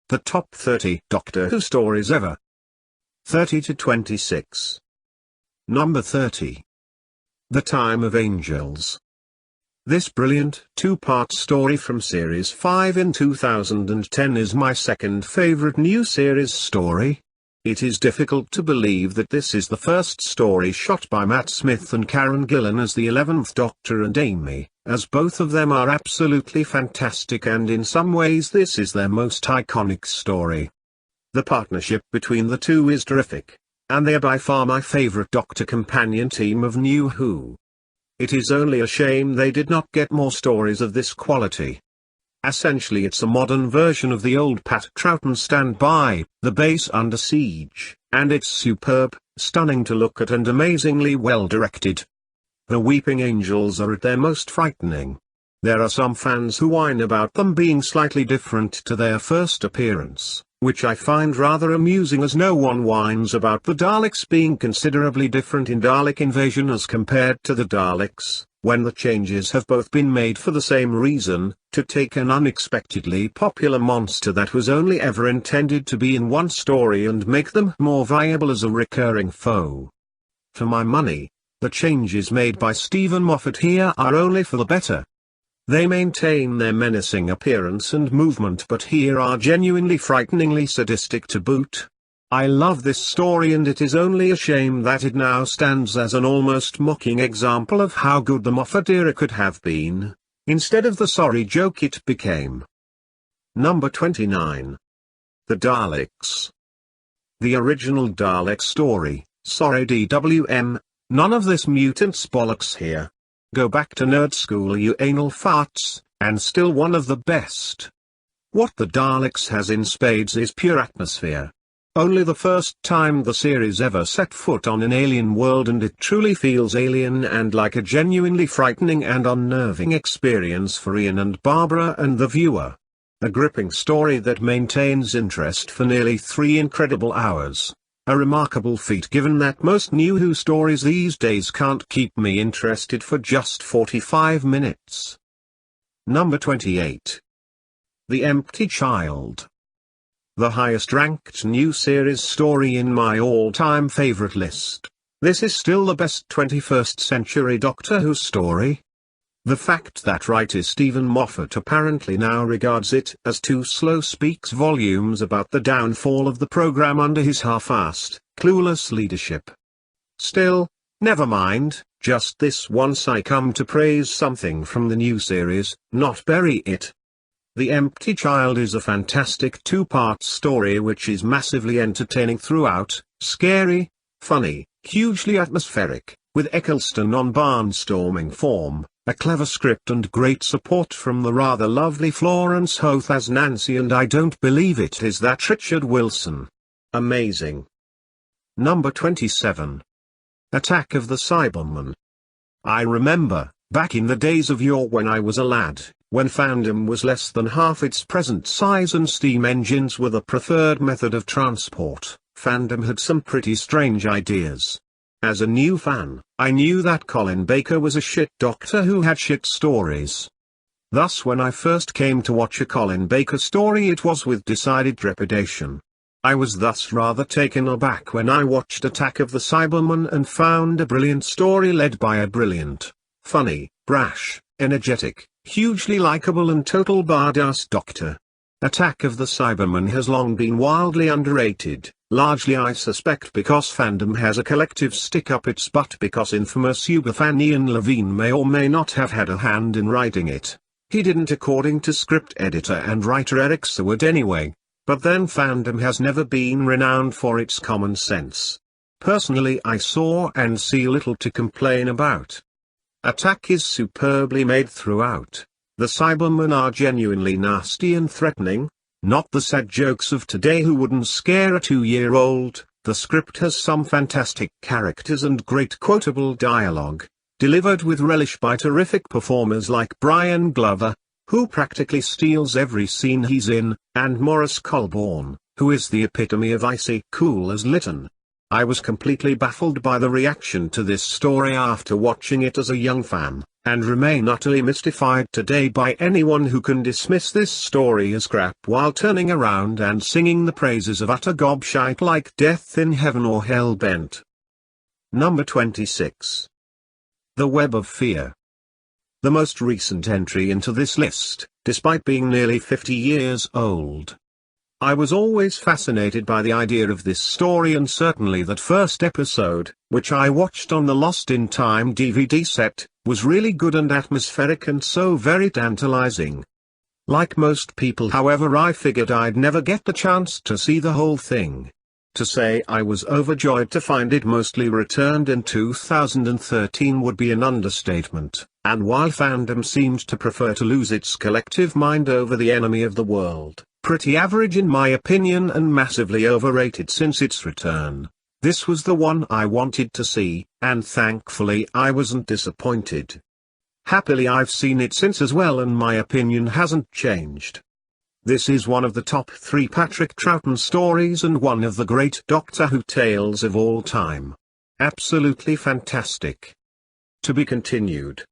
The top 30 Doctor Who stories ever. 30 to 26. Number 30. The Time of Angels. This brilliant two-part story from Series 5 in 2010 is my second favorite new series story. It is difficult to believe that this is the first story shot by Matt Smith and Karen Gillan as the 11th Doctor and Amy, as both of them are absolutely fantastic, and in some ways this is their most iconic story. The partnership between the two is terrific, and they are by far my favorite Doctor companion team of New Who. It is only a shame they did not get more stories of this quality. Essentially it's a modern version of the old Pat Troughton Stand By, The Base Under Siege, and it's superb, stunning to look at and amazingly well directed. The Weeping Angels are at their most frightening. There are some fans who whine about them being slightly different to their first appearance, which I find rather amusing, as no one whines about the Daleks being considerably different in Dalek Invasion as compared to the Daleks, when the changes have both been made for the same reason, to take an unexpectedly popular monster that was only ever intended to be in one story and make them more viable as a recurring foe. For my money, the changes made by Stephen Moffat here are only for the better. They maintain their menacing appearance and movement, but here are genuinely frighteningly sadistic to boot. I love this story, and it is only a shame that it now stands as an almost mocking example of how good the Moffat era could have been, instead of the sorry joke it became. Number 29. The Daleks. The original Dalek story, sorry DWM, none of this mutants bollocks here. Go back to nerd school, you anal farts, and still one of the best. What the Daleks has in spades is pure atmosphere. Only the first time the series ever set foot on an alien world, and it truly feels alien and like a genuinely frightening and unnerving experience for Ian and Barbara and the viewer. A gripping story that maintains interest for nearly 3 incredible hours. A remarkable feat given that most New Who stories these days can't keep me interested for just 45 minutes. Number 28. The Empty Child. The highest ranked new series story in my all-time favorite list. This is still the best 21st century Doctor Who story. The fact that writer Stephen Moffat apparently now regards it as too slow speaks volumes about the downfall of the program under his half-assed, clueless leadership. Still, never mind, just this once I come to praise something from the new series, not bury it. The Empty Child is a fantastic two-part story which is massively entertaining throughout, scary, funny, hugely atmospheric, with Eccleston on barnstorming form, a clever script and great support from the rather lovely Florence Hoth as Nancy, and I don't believe it is that Richard Wilson. Amazing. Number 27. Attack of the Cybermen. I remember, back in the days of yore when I was a lad, when fandom was less than half its present size and steam engines were the preferred method of transport, fandom had some pretty strange ideas. As a new fan, I knew that Colin Baker was a shit Doctor who had shit stories. Thus when I first came to watch a Colin Baker story, it was with decided trepidation. I was thus rather taken aback when I watched Attack of the Cybermen and found a brilliant story led by a brilliant, funny, brash, energetic, hugely likable and total badass Doctor. Attack of the Cybermen has long been wildly underrated, largely I suspect because fandom has a collective stick up its butt because infamous superfan Ian Levine may or may not have had a hand in writing it. He didn't, according to script editor and writer Eric Saward anyway, but then fandom has never been renowned for its common sense. Personally I saw and see little to complain about. Attack is superbly made throughout. The Cybermen are genuinely nasty and threatening, not the sad jokes of today who wouldn't scare a 2-year-old. The script has some fantastic characters and great quotable dialogue, delivered with relish by terrific performers like Brian Glover, who practically steals every scene he's in, and Maurice Colborne, who is the epitome of icy cool as Lytton. I was completely baffled by the reaction to this story after watching it as a young fan, and remain utterly mystified today by anyone who can dismiss this story as crap while turning around and singing the praises of utter gobshite like Death in Heaven or Hellbent. Number 26. The Web of Fear. The most recent entry into this list, despite being nearly 50 years old. I was always fascinated by the idea of this story, and certainly that first episode, which I watched on the Lost in Time DVD set, was really good and atmospheric and so very tantalizing. Like most people, however, I figured I'd never get the chance to see the whole thing. To say I was overjoyed to find it mostly returned in 2013 would be an understatement, and while fandom seemed to prefer to lose its collective mind over the enemy of the world, pretty average in my opinion and massively overrated since its return, this was the one I wanted to see, and thankfully I wasn't disappointed. Happily I've seen it since as well, and my opinion hasn't changed. This is one of the top 3 Patrick Troughton stories and one of the great Doctor Who tales of all time. Absolutely fantastic. To be continued.